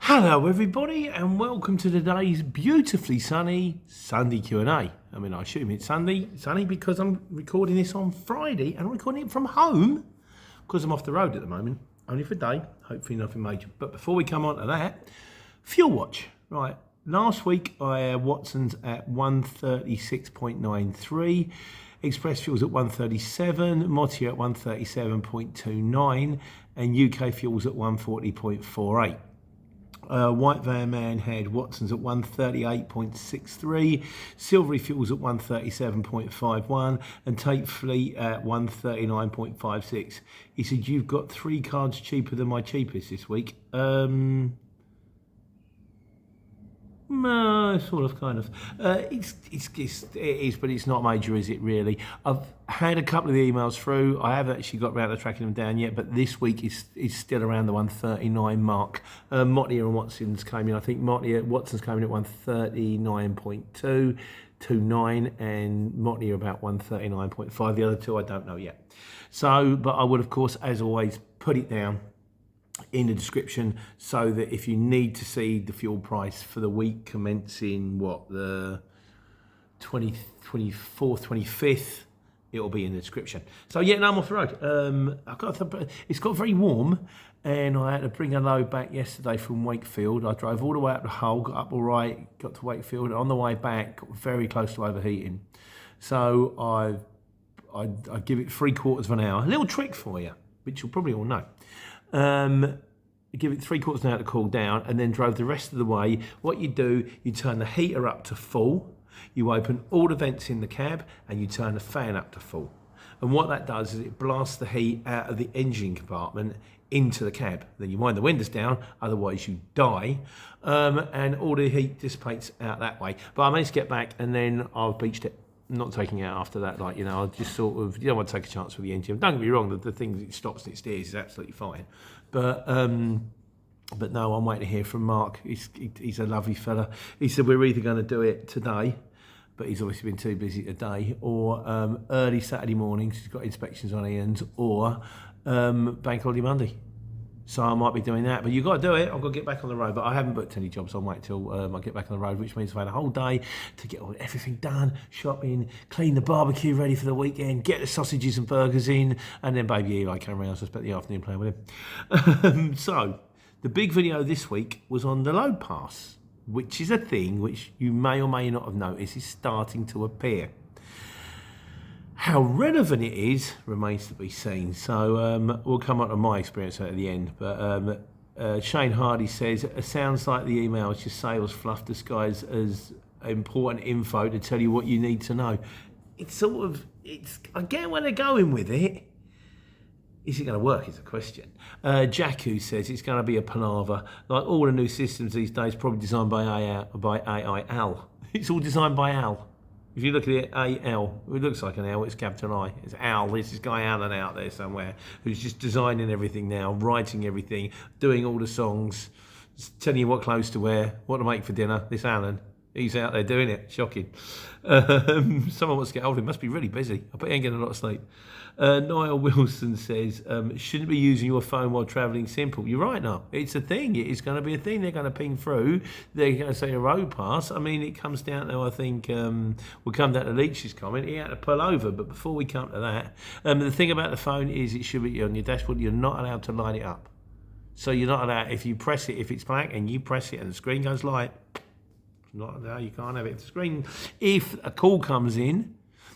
Hello everybody and welcome to today's beautifully sunny Sunday Q&A. I mean, I assume it's sunny because I'm recording this on Friday and I'm recording it from home because I'm off the road at the moment, only for a day, hopefully nothing major. But before we come on to that, Fuel Watch. Right, last week I had Watson's at 136.93, Express Fuels at 137, Motia at 137.29 and UK Fuels at 140.48. White Van Man had Watson's at 138.63, Silvery Fuels at 137.51 and Tate Fleet at 139.56. He said, you've got 3 cards cheaper than my cheapest this week. Sort of, kind of. It is, but it's not major, is it really? I've had a couple of emails through. I haven't actually got around to tracking them down yet, but this week is still around the 139 mark. Motia and Watson's came in. I think Watson's came in at 139.29 and Motia about 139.5. The other two I don't know yet. So, but I would, of course, as always, put it down in the description so that if you need to see the fuel price for the week commencing the 24th, 25th, it'll be in the description. So yeah, now I'm off the road. It's got very warm and I had to bring a load back yesterday from Wakefield. I drove all the way up to Hull, got up all right, got to Wakefield, and on the way back got very close to overheating. So I give it 3/4 of an hour. A little trick for you, which you'll probably all know. Give it 3/4 of an hour to cool down and then drove the rest of the way. What you do, you turn the heater up to full, you open all the vents in the cab and you turn the fan up to full. And what that does is it blasts the heat out of the engine compartment into the cab. Then you wind the windows down, otherwise you die, and all the heat dissipates out that way. But I managed to get back and then I've beached it. Not taking it out after that, I just sort of, you don't want to take a chance with the engine. Don't get me wrong, the thing that stops and it steers is absolutely fine. But no, I'm waiting to hear from Mark. He's a lovely fella. He said we're either going to do it today, but he's obviously been too busy today, or early Saturday morning, because he's got inspections on Ian's, or Bank Holiday Monday. So I might be doing that, but you've got to do it. I've got to get back on the road, but I haven't booked any jobs. I'll wait till I get back on the road, which means I've had a whole day to get everything done, shopping, clean the barbecue ready for the weekend, get the sausages and burgers in, and then baby Eli came around, so I spent the afternoon playing with him. So the big video this week was on the load pass, which is a thing which you may or may not have noticed is starting to appear. How relevant it is remains to be seen. So we'll come on to my experience at the end. But Shane Hardy says, it sounds like the email is just sales fluff disguised as important info to tell you what you need to know. I get where they're going with it. Is it going to work is the question. Jacku says it's going to be a palaver. Like all the new systems these days, probably designed by AI Al. It's all designed by Al. If you look at it, A-L, it looks like an L, it's capital I. It's Al, there's this guy Alan out there somewhere who's just designing everything now, writing everything, doing all the songs, telling you what clothes to wear, what to make for dinner. This Alan, he's out there doing it. Shocking. Someone wants to get hold of him, must be really busy. I bet he ain't getting a lot of sleep. Niall Wilson says, shouldn't be using your phone while travelling simple. You're right, no. It's a thing. It's going to be a thing. They're going to ping through. They're going to say a road pass. I mean, it comes down to, I think, we'll come down to Leach's comment. He had to pull over. But before we come to that, the thing about the phone is it should be on your dashboard. You're not allowed to light it up. So you're not allowed, if you press it, if it's black and you press it and the screen goes light, not allowed, you can't have it. If a call comes in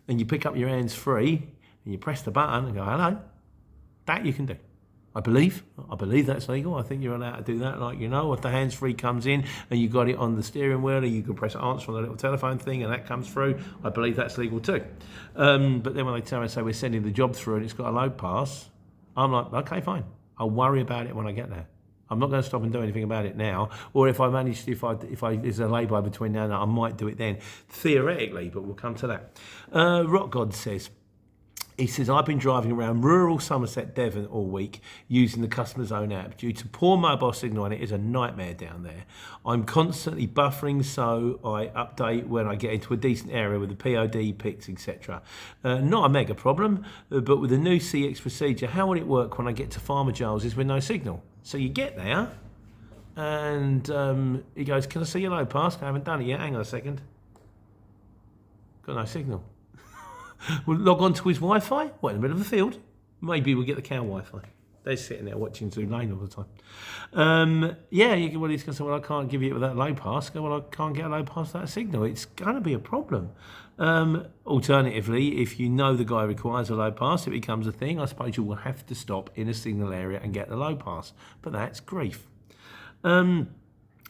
and you pick up your hands free, and you press the button and go, hello, that you can do. I believe that's legal. I think you're allowed to do that. If the hands-free comes in and you've got it on the steering wheel and you can press answer on the little telephone thing and that comes through, I believe that's legal too. But then when they tell me, say we're sending the job through and it's got a load pass, I'm like, okay, fine. I'll worry about it when I get there. I'm not going to stop and do anything about it now. Or if I manage to, if there's a lay-by between now and then, I might do it then, theoretically, but we'll come to that. Rock God says, he says, I've been driving around rural Somerset, Devon all week using the customer's own app. Due to poor mobile signal, and it is a nightmare down there. I'm constantly buffering, so I update when I get into a decent area with the POD, pics, etc. Not a mega problem, but with the new CX procedure, how would it work when I get to Farmer Giles's with no signal? So you get there, and he goes, "Can I see your low pass? I haven't done it yet. Hang on a second. Got no signal." We'll log on to his Wi-Fi. What, in the middle of the field? Maybe we'll get the cow Wi-Fi. They're sitting there watching Zoo Lane all the time. Yeah, he's going to say, "Well, I can't give you it with that low pass." Go, "Well, I can't get a low pass without a signal." It's going to be a problem. Alternatively, if you know the guy requires a low pass, it becomes a thing. I suppose you will have to stop in a signal area and get the low pass. But that's grief.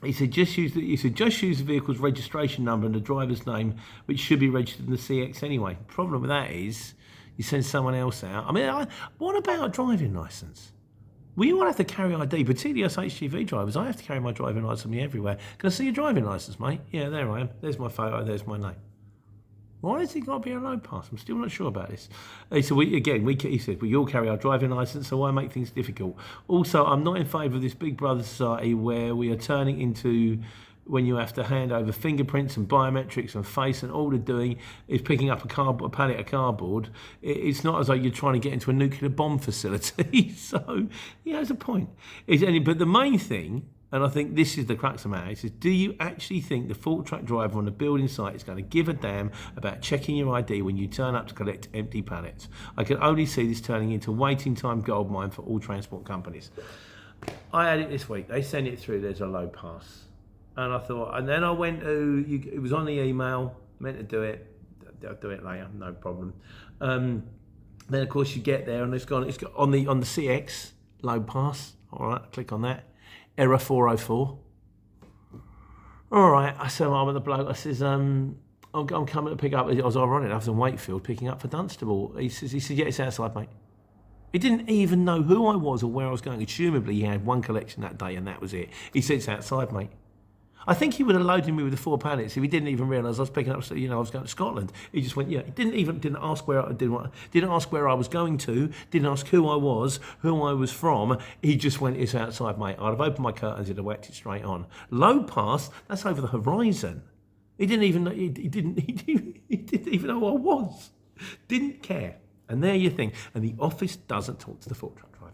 He said, just use the vehicle's registration number and the driver's name, which should be registered in the CX anyway. The problem with that is you send someone else out. I mean, what about a driving licence? We all have to carry ID, particularly us HGV drivers. I have to carry my driving licence with me everywhere. "Can I see your driving licence, mate?" "Yeah, there I am. There's my photo. There's my name." Why has it got to be a low pass? I'm still not sure about this. He said, he said, "We all carry our driving licence, so why make things difficult? Also, I'm not in favour of this Big Brother society where we are turning into when you have to hand over fingerprints and biometrics and face, and all they're doing is picking up a pallet of cardboard. It's not as though you're trying to get into a nuclear bomb facility." So, he has a point. But the main thing, and I think this is the crux of the matter, is, do you actually think the fork truck driver on the building site is going to give a damn about checking your ID when you turn up to collect empty pallets? I can only see this turning into a waiting time goldmine for all transport companies. I had it this week. They sent it through. There's a low pass. And I thought, and then I went to, it was on the email, meant to do it. I'll do it later, no problem. Then of course you get there and it's got on the CX, low pass. All right, click on that. Error 404. All right, I said, I'm with the bloke. I says, I'm coming to pick up. I was ironic. I was in Wakefield picking up for Dunstable. He said, "Yeah, it's outside, mate." He didn't even know who I was or where I was going. Assumably, he had one collection that day and that was it. He said, "It's outside, mate." I think he would have loaded me with the 4 pallets if he didn't even realise I was picking up. I was going to Scotland. He just went, yeah. He didn't ask where I was going to. Didn't ask who I was from. He just went, "It's outside, mate." I'd have opened my curtains. He'd have whacked it straight on. Low pass. That's over the horizon. He didn't even know. He didn't even know who I was. Didn't care. And there you think. And the office doesn't talk to the fork truck driver.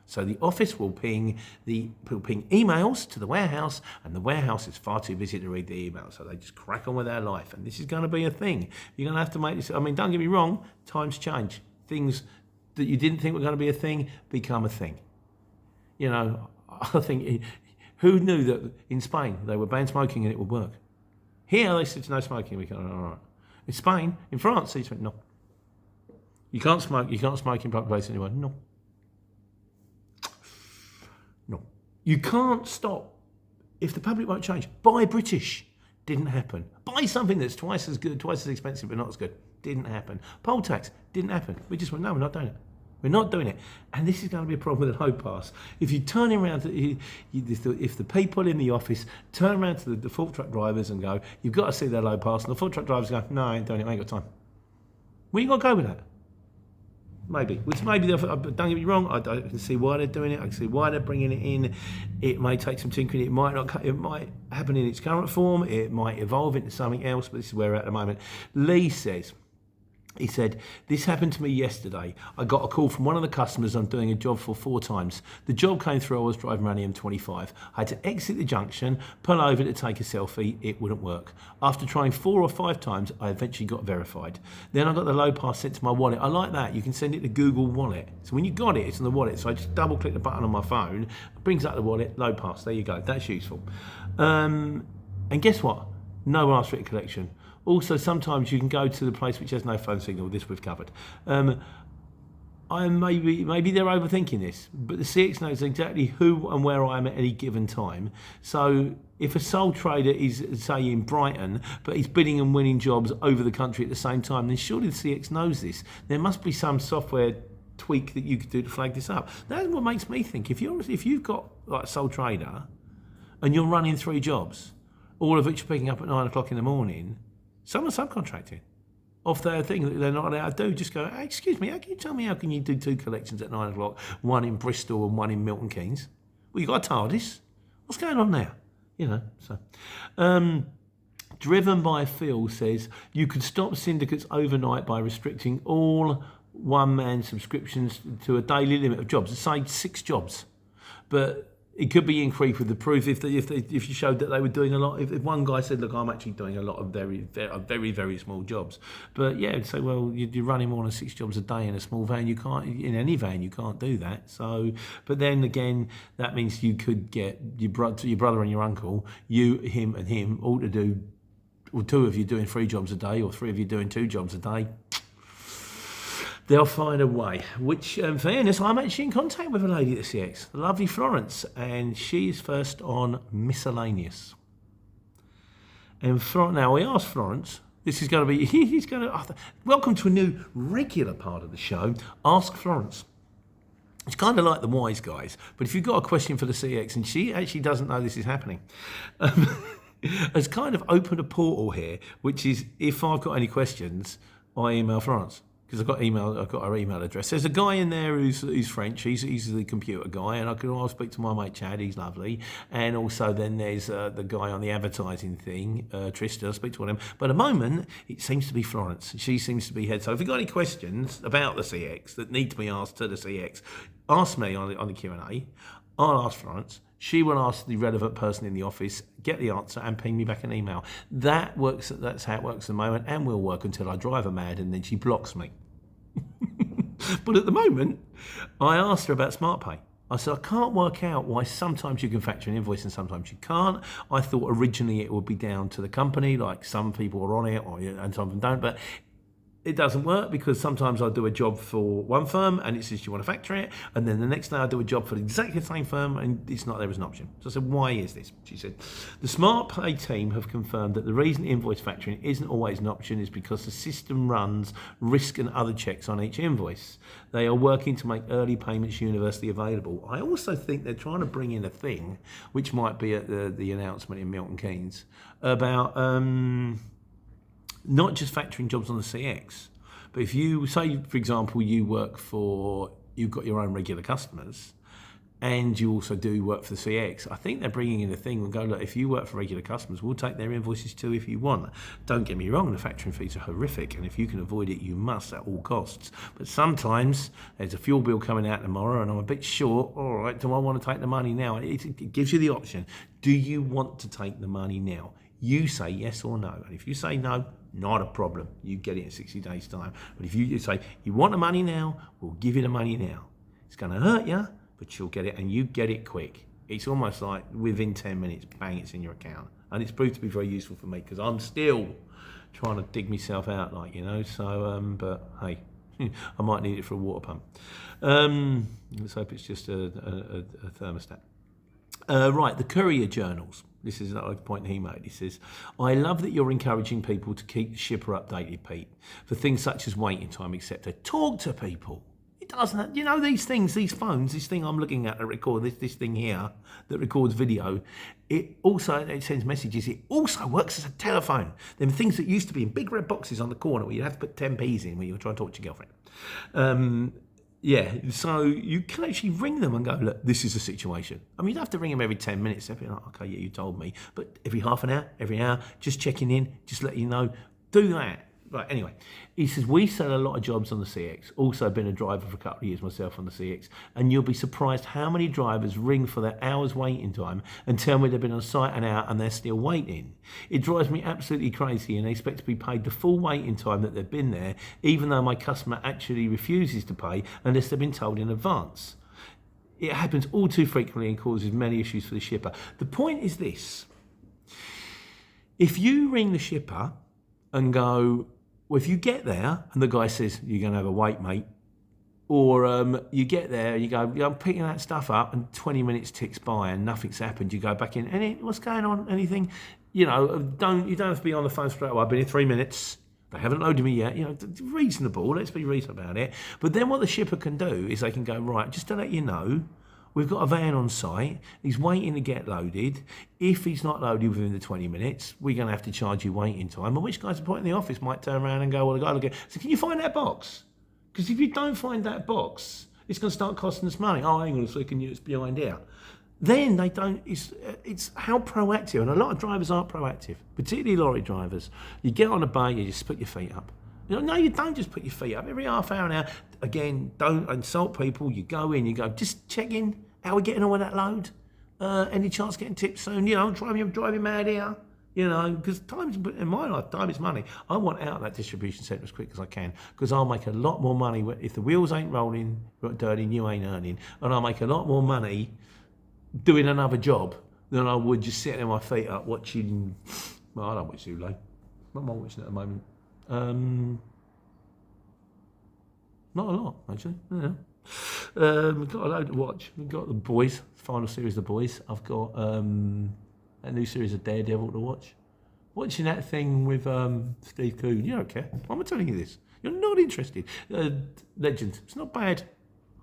So the office will ping emails to the warehouse, and the warehouse is far too busy to read the emails, so they just crack on with their life. And this is going to be a thing. You're going to have to make this. I mean, don't get me wrong. Times change. Things that you didn't think were going to be a thing become a thing. I think who knew that in Spain they would ban smoking and it would work? Here they said no smoking. We go, all right. In Spain, in France, they went, no. You can't smoke. You can't smoke in public places anyway. No. No. You can't stop if the public won't change. Buy British. Didn't happen. Buy something that's twice as good, twice as expensive, but not as good. Didn't happen. Poll tax. Didn't happen. We just went, no, we're not doing it. We're not doing it. And this is going to be a problem with a low pass. If you turn around, if the people in the office turn around to the fork truck drivers and go, "You've got to see their low pass," and the fork truck drivers go, "No, I ain't doing it. I ain't got time." Where you got to go with that? Maybe. Which maybe, don't get me wrong, I can see why they're doing it. I can see why they're bringing it in. It may take some tinkering. It might not. It might happen in its current form. It might evolve into something else, but this is where we're at the moment. Lee says, he said, "This happened to me yesterday. I got a call from one of the customers I'm doing a job for 4 times. The job came through, I was driving around the M25. I had to exit the junction, pull over to take a selfie. It wouldn't work. After trying 4 or 5 times, I eventually got verified. Then I got the low pass sent to my wallet. I like that. You can send it to Google Wallet. So when you got it, it's in the wallet. So I just double click the button on my phone, it brings up the wallet, low pass. There you go. That's useful. And guess what? No last written collection. Also, sometimes you can go to the place which has no phone signal. This we've covered. Maybe they're overthinking this, but the CX knows exactly who and where I am at any given time. So if a sole trader is, say, in Brighton, but he's bidding and winning jobs over the country at the same time, then surely the CX knows this. There must be some software tweak that you could do to flag this up. That's what makes me think. If you've got like a sole trader and you're running 3 jobs, all of which are picking up at 9 o'clock in the morning, someone's subcontracting off their thing that they're not allowed to do. Just go, "Hey, excuse me, how can you tell me how can you do 2 collections at 9 o'clock, one in Bristol and one in Milton Keynes? Well, you got a TARDIS. What's going on there?" Driven by Phil says, "You could stop syndicates overnight by restricting all one-man subscriptions to a daily limit of jobs. Say 6 jobs. But it could be in creep with the proof if you showed that they were doing a lot. If one guy said, "Look, I'm actually doing a lot of very small jobs," but yeah, so well, you're running more than 6 jobs a day in a small van. You can't, in any van, you can't do that. So, but then again, that means you could get your brother and your uncle, him and him, all to do, or 2 of you doing 3 jobs a day, or 3 of you doing 2 jobs a day. They'll find a way, which, in fairness, I'm actually in contact with a lady at the CX, the lovely Florence, and she's first on miscellaneous. And now we asked Florence, this is going to be, he's going to, welcome to a new regular part of the show, Ask Florence. It's kind of like the Wise Guys, but if you've got a question for the CX, and she actually doesn't know this is happening, has kind of opened a portal here, which is, if I've got any questions, I email Florence. Because I've got her email address. There's a guy in there who's French. He's the computer guy, and I'll speak to my mate Chad. He's lovely. And also then there's the guy on the advertising thing, Trista. I'll speak to one of them. But at the moment, it seems to be Florence. She seems to be head. So if you've got any questions about the CX that need to be asked to the CX, ask me on the Q&A. I'll ask Florence. She will ask the relevant person in the office, get the answer, and ping me back an email. That works. That's how it works at the moment, and will work until I drive her mad, and then she blocks me. But at the moment, I asked her about SmartPay. I said, I can't work out why sometimes you can factor an invoice and sometimes you can't. I thought originally it would be down to the company, like some people are on it and some of them don't, but it doesn't work because sometimes I do a job for one firm and it says you want to factor it, and then the next day I do a job for exactly the same firm and it's not there as an option. So I said, why is this? She said, the SmartPay team have confirmed that the reason invoice factoring isn't always an option is because the system runs risk and other checks on each invoice. They are working to make early payments universally available. I also think they're trying to bring in a thing, which might be at the announcement in Milton Keynes, about not just factoring jobs on the CX, but if you say, for example, you've got your own regular customers and you also do work for the CX, I think they're bringing in a thing and go, look, if you work for regular customers, we'll take their invoices too if you want. Don't get me wrong, the factoring fees are horrific, and if you can avoid it, you must at all costs. But sometimes there's a fuel bill coming out tomorrow and I'm a bit short. All right, do I want to take the money now? It gives you the option. Do you want to take the money now? You say yes or no. And if you say no, not a problem. You get it in 60 days' time. But if you say, you want the money now, we'll give you the money now. It's going to hurt you, but you'll get it, and you get it quick. It's almost like within 10 minutes, bang, it's in your account. And it's proved to be very useful for me because I'm still trying to dig myself out, so, but hey, I might need it for a water pump. Let's hope it's just a thermostat. Right, the courier journals. This is another point he made. He says, I love that you're encouraging people to keep the shipper updated, Pete, for things such as waiting time, etc. Talk to people. It doesn't, these things, these phones, this thing I'm looking at to record, this thing here that records video, it sends messages. It also works as a telephone. Them things that used to be in big red boxes on the corner where you have to put 10p's in when you were trying to talk to your girlfriend. Yeah, so you can actually ring them and go, look, this is the situation. I mean, you don't have to ring them every 10 minutes. They'll be like, okay, yeah, you told me. But every half an hour, every hour, just checking in, just letting you know, do that. Right, anyway, he says, we sell a lot of jobs on the CX. Also been a driver for a couple of years myself on the CX. And you'll be surprised how many drivers ring for their hour's waiting time and tell me they've been on site an hour and they're still waiting. It drives me absolutely crazy, and they expect to be paid the full waiting time that they've been there, even though my customer actually refuses to pay unless they've been told in advance. It happens all too frequently and causes many issues for the shipper. The point is this. If you ring the shipper and go, well, if you get there and the guy says, you're going to have a wait, mate, or you get there and you go, I'm picking that stuff up, and 20 minutes ticks by and nothing's happened, you go back in, what's going on, anything? You don't have to be on the phone straight away. I've been here 3 minutes. They haven't loaded me yet. Reasonable. Let's be reasonable about it. But then what the shipper can do is they can go, right, just to let you know, we've got a van on site. He's waiting to get loaded. If he's not loaded within the 20 minutes, we're going to have to charge you waiting time. And which guy's point in the office might turn around and go, well, the guy will get, so can you find that box? Because if you don't find that box, it's going to start costing us money. Oh, hang on a second, it's behind here. Then they don't, it's how proactive, and a lot of drivers aren't proactive, particularly lorry drivers. You get on a bay, you just put your feet up. No, you don't just put your feet up. Every half hour now, again, don't insult people. You go in, you go, just check in. How are we getting on with that load? Any chance of getting tips soon? I'm driving mad here. Because in my life, time is money. I want out of that distribution centre as quick as I can because I'll make a lot more money if the wheels ain't rolling, dirty, and you ain't earning, and I'll make a lot more money doing another job than I would just sitting on my feet up watching. Well, I don't watch Zulu. What am I watching at the moment? Not a lot, actually. Yeah. We've got a load to watch. We've got The Boys, final series of The Boys. I've got a new series of Daredevil to watch. Watching that thing with Steve Coogan. You don't care. Why am I telling you this? You're not interested. Legend. It's not bad.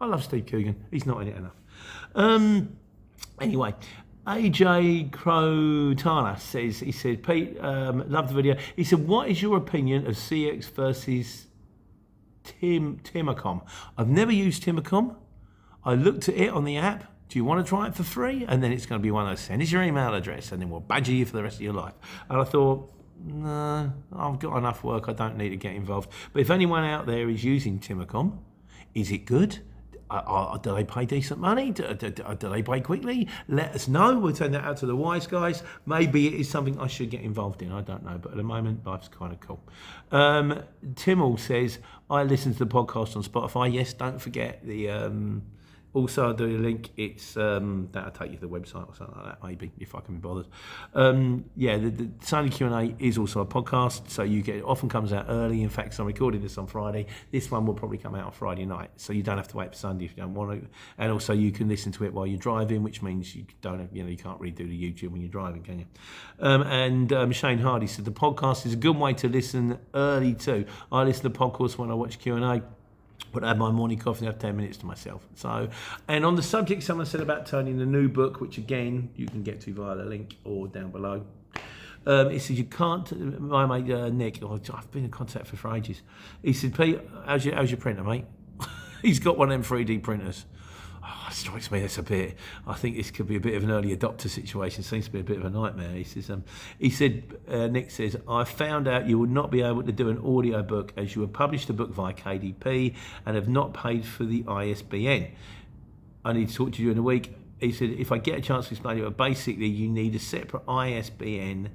I love Steve Coogan. He's not in it enough. Anyway, AJ Crotana says, he said, Pete, loved the video. He said, what is your opinion of CX versus Timacom? I've never used Timacom. I looked at it on the app. Do you want to try it for free? And then it's going to be one of those, send us your email address and then we'll badger you for the rest of your life. And I thought, no, I've got enough work. I don't need to get involved. But if anyone out there is using Timacom, is it good? Do they pay decent money? Do they pay quickly? Let us know. We'll send that out to the wise guys. Maybe it is something I should get involved in. I don't know. But at the moment, life's kind of cool. Timmel says, I listen to the podcast on Spotify. Yes, don't forget the... Also, I'll do a link. It's that'll take you to the website or something like that, maybe, if I can be bothered. The Sunday Q&A is also a podcast, so it often comes out early. In fact, I'm recording this on Friday. This one will probably come out on Friday night, so you don't have to wait for Sunday if you don't want to. And also, you can listen to it while you're driving, which means you don't have, you can't really do the YouTube when you're driving, can you? Shane Hardy said the podcast is a good way to listen early too. I listen to podcasts when I watch Q&A. But I have my morning coffee and have 10 minutes to myself. So, and on the subject someone said about turning the new book, which again, you can get to via the link or down below. He says, you can't, my mate Nick, I've been in contact for ages. He said, Pete, how's your printer, mate? He's got one of them 3D printers. It strikes me as I think this could be a bit of an early adopter situation. Seems to be a bit of a nightmare. He said, Nick says, I found out you would not be able to do an audio book as you have published the book via KDP and have not paid for the ISBN. I need to talk to you in a week. He said, if I get a chance to explain it, but basically you need a separate ISBN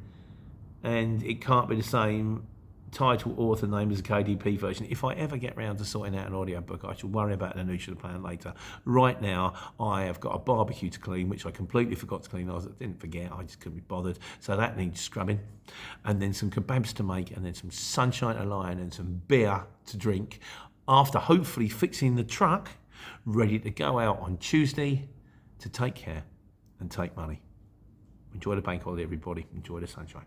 and it can't be the same title, author name as a KDP version. If I ever get round to sorting out an audio book, I shall worry about the Nutra plan later. Right now, I have got a barbecue to clean, which I completely forgot to clean. I didn't forget, I just couldn't be bothered. So that needs scrubbing. And then some kebabs to make, and then some sunshine to lie in, and some beer to drink. After hopefully fixing the truck, ready to go out on Tuesday to take care and take money. Enjoy the bank holiday, everybody. Enjoy the sunshine.